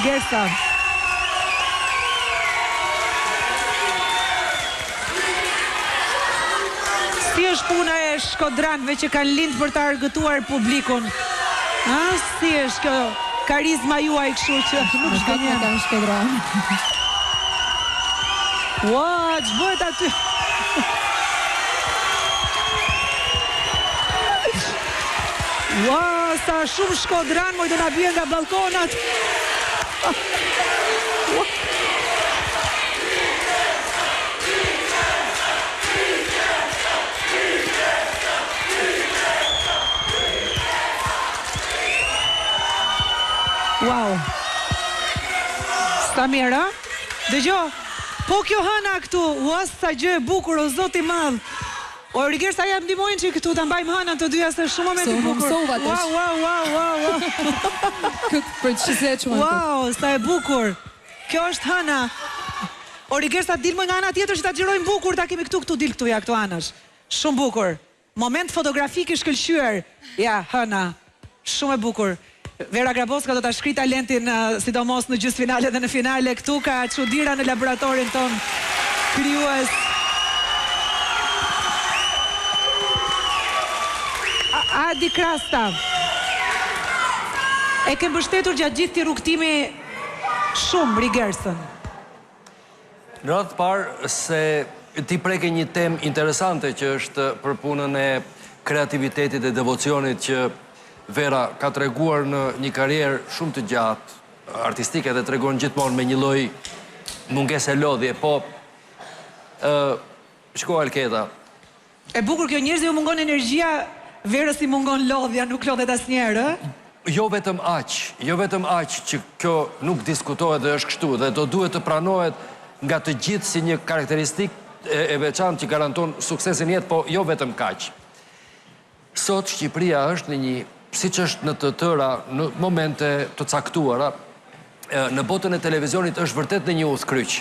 Rigersa. Si është puna e shkodranëve që kanë lindë për të argëtuar publikun? Si është kjo karizma juaj kështu që nuk shkënjen? Kanë shkodranë. Ua, që bëhet aty? Ua, sa shumë shkodranë, moj do nga bjen nga balkonat. Wow. Sta mirë, a? Dëgjo, po kjo hëna këtu, uas sa gjë e bukur, o zoti madh. O Rigersa jam ndihmojnë që këtu ta mbajmë hënën të dyja se shumë moment i bukur. Wow. Këtë për që se që Wow, sa e bukur. Kjo është hëna. O Rigersa dilmë nga ana tjetër që ta xhirojmë bukur, ta kemi këtu dil këtu ja këtu anash. Shumë bukur. Moment fotografik i shkëlqyer. Ja, hëna. Shumë e bukur. Vera Grabocka do ta shkrijë talentin sidomos në gjysmëfinale dhe në finale. Këtu ka çuditëra në laboratorin ton krijues. Adi Krasta. E ke mbështetur gjatë gjithë këtij rrugtimi shumë Rigersën. Në radhë të parë se ti preke një temë interesante që është për punën e kreativitetit dhe devocionit që Vera ka treguar në një karrierë shumë të gjatë, artistike dhe tregon gjithmonë me një lloj mungese lodhje, po shko Alketa. E bukur kjo, njerëzve ju mungon energjia, Verës i mungon lodhja, nuk lodhet asnjëherë, Jo vetëm aq që kjo nuk diskutohet dhe është kështu dhe do duhet të pranohet nga të gjithë si një karakteristikë e veçantë që garanton suksesin jetë, po jo vetëm kaq. Sot Shqipëria është në një, siç është në të tëra, në momente të caktuara, në botën e televizionit është vërtet në një udhkryq.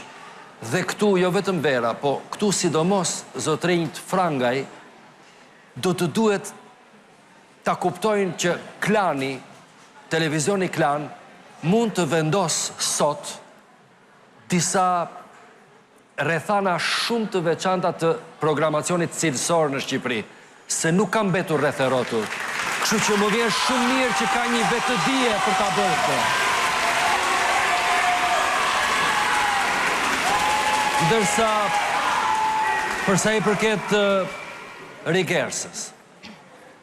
Dhe këtu jo vetëm Vera, po këtu sidomos zotrinjt frangaj do të duhet ta kuptojnë që klani, televizioni klan, mund të vendos sot disa rrethana shumë të veçanta të programacionit cilësor në Shqipëri, se nuk kam mbetur rreth e rrotull. Kështu që më vjen shumë mirë që ka një vetëdije për ta bërë këtë. Ndërsa, përsa i përket Rigersës,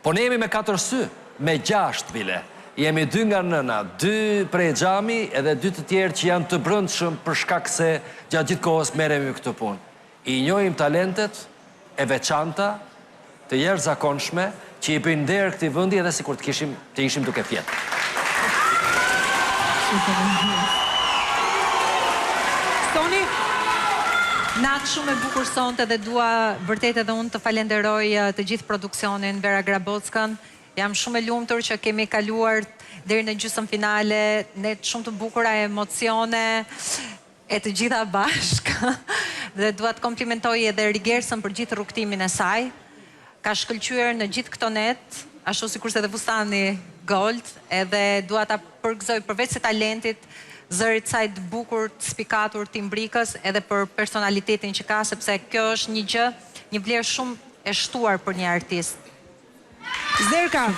po ne jemi me 4 sy, me 6 bile. Jemi 2 nga nëna, 2 prej xhami edhe 2 të tjerë që janë të brëndshëm për shkak se gjatë gjithë kohës merremi këtë punë. I njohim talentet e veçanta, të jashtëzakonshme, që i bëjnë nder këtij vendi edhe sikur të ishim duke fjetë. Stoni? Natë shumë e bukur sonte dhe dua vërtet edhe unë të falenderoj të gjithë produksionin Vera Grabockën. Jam shumë e lumtur që kemi kaluar deri në gjysmë finale, ne shumë të bukura emocione e të gjitha bashkë. Dhe dua të komplimentoj edhe Rigersën për gjithë rrugtimin e saj. Ka shkëlqyer në gjithë këto net, ashtu sikurse edhe fustani gold, edhe dua ta përgëzoj përveç se talentit, zërit saj të bukur, të spikatur, timbrikës, edhe për personalitetin që ka, sepse kjo është një gjë, një vlerë shumë e shtuar për një artist. Zerka.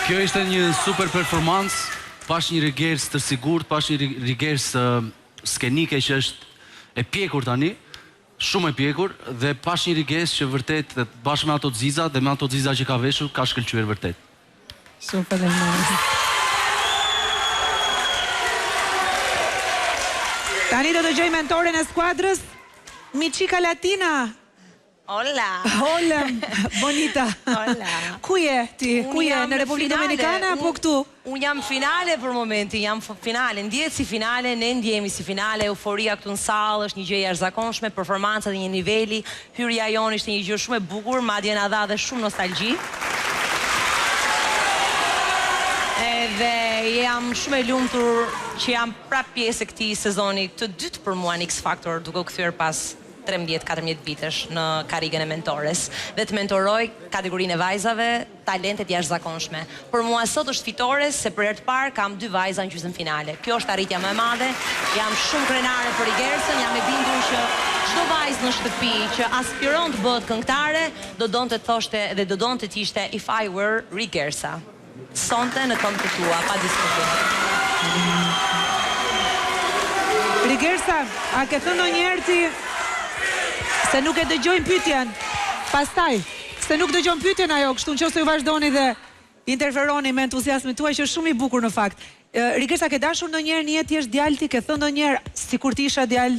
Kjo ishte një super performancë, pash një Rigers të sigurt, pash një Rigers skenike që është e pjekur tani, shumë e pjekur, dhe pash një Rigers që vërtet, bashkë me ato të ziza dhe me ato të ziza që ka veshur, ka shkëlqyer vërtet. Super e mërë. Tani do të gjoj mentorin e skuadrës, Michika Latina. Hola. Hola, bonita. Hola. Ku je ti? Ku je? Në Republikën Dominikane apo këtu? Unë jam finale për momentin, jam finale, ndjehet si finale, ne ndjehemi si finale, euforia këtu në sallë është një gjë e jashtëzakonshme, performanca dhe një niveli, hyrja jonë ishte një gjë shumë e bukur, madje na dha dhe shumë nostalgji. Edhe jam shumë e lumtur që jam prap pjesë e këtij sezoni të dytë për mua në X Factor, duke u kthyer pas 13-14 vitesh në karrigën e mentores dhe të mentoroj kategorinë e vajzave, talentet jashtëzakonshme. Për mua sot është fitore se për herë të parë kam 2 vajza në gjysmëfinale. Kjo është arritja më e madhe. Jam shumë krenare për Rigersën, jam e bindur që çdo vajzë në shtëpi që aspiron të bëhet këngëtare, do donte të thoshte dhe do donte të ishte if I were Rigersa. Sonte në këmbët e tua, pa diskutim. Rigersa, a ke thënë ndonjëherë ti se nuk e dëgjojnë pyetjen? Pastaj, se nuk dëgjon pyetjen ajo, kështu nëse ju vazhdoni dhe interferoni me entuziazmin tuaj që është shumë i bukur në fakt. Rigersa, ke dashur ndonjëherë në jetë jesh djalë ti, ke thënë ndonjëherë sikur ti isha djalë?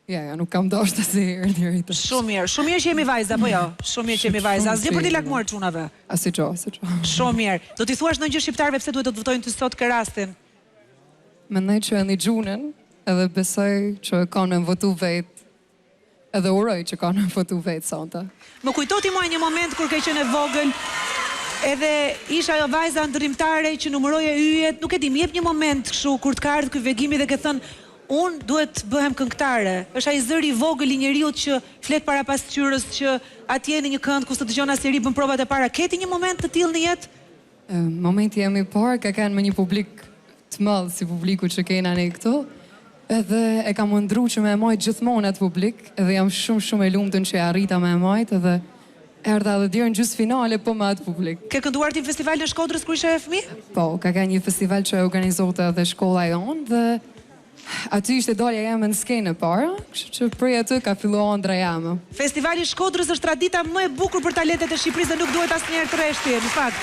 Ja, nuk kam dashur asnjëherë deri tash. Shumë mirë që jemi vajza, po jo. Shumë mirë që jemi vajza. Asgjë për t'i lakmuar çunave. Asgjë. Shumë mirë. Do t'i thuash ndonjë shqiptarëve pse duhet të votojnë ty sot kë rastin? Mendoj që e një gjunën, edhe besoj që kanë me votu vetë, edhe uroj që kanë me votu vetë sonte. Më kujtoti mua një moment kur ke qenë e vogël, edhe isha ajo vajza ndërrimtare që numëroje yjet, nuk e di, më jep një moment kështu kur të ka ardhur ky vegimi dhe ke thënë unë duhet të bëhem këngëtare. Është ai zëri i vogël i njeriut që flet para pasqyrës, që atje në një kënd ku s'të dëgjon asnjëri bën provat e para. Keti një moment të tillë në jetë? Momenti jam i parë ka kanë me një publik të madh si publiku që kena ne këtu. Edhe e kam mundruar që me e majt gjithmonë atë publik, edhe jam shumë e lumtur që e arrita me e majt, edhe erdha edhe deri në gjysmëfinale po me atë publik. Ke kënduar ti në festivalin e Shkodrës kur ishe fëmijë? Po, ka qenë një festival që e organizonte edhe shkolla jonë dhe aty ishte dalja jame në skenë para, kështu që prej aty ka filluar ëndra jame. Festivali i Shkodrës është tradita më e bukur për talentet e Shqipërisë dhe nuk duhet asnjëherë të rreshti, në fakt.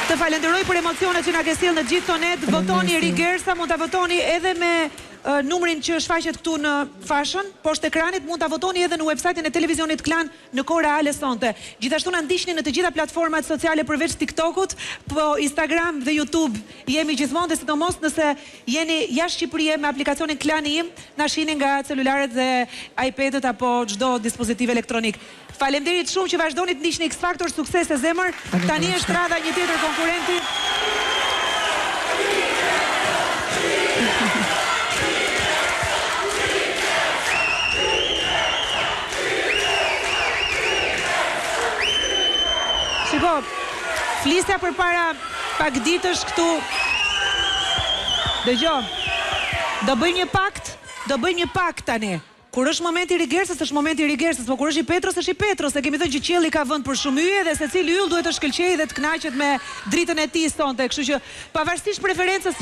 Të falenderoj për emocionet që na ke sjellë në gjithë tonet. Votoni Rigersa, mund ta votoni edhe me numrin që shfaqet këtu në fashën, poshtë ekranit, mund ta votoni edhe në websajtin e televizionit Klan në kohë reale sonte. Gjithashtu na ndiqni në të gjitha platformat sociale përveç TikTokut, po Instagram dhe YouTube jemi gjithmonë, dhe sidomos nëse jeni jashtë Shqipërisë me aplikacionin Klan Im, na shihni nga celularet dhe iPad-et apo çdo dispozitiv elektronik. Faleminderit shumë që vazhdoni të ndiqni X Factor, sukses e zemër. Tani është radha një tjetër konkurrenti. Shiko, flisja për para pak ditësh këtu. Dëgjoj, do bëj një pakt tani. Kur është momenti i Rigersës, është momenti i Rigersës, po kur është i Petros, është i Petros. E kemi thënë që qielli ka vend për shumë yje dhe secili yll duhet të shkëlqejë dhe të kënaqet me dritën e tij sonte. Kështu që pavarësisht preferencës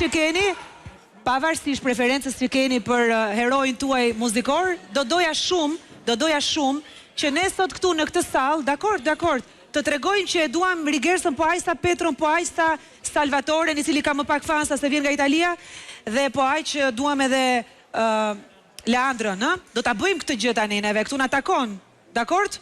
që keni për heroin tuaj muzikor, do doja shumë që ne sot këtu në këtë sallë, dakord, të tregojnë që e duam Rigersën, po aq sa Petron, po aq sa Salvatoren, i cili ka më pak fansa se vjen nga Italia, dhe po aq që duam edhe Leandrën, do ta bëjmë këtë gjë tani neve, këtu na takon. Dakord?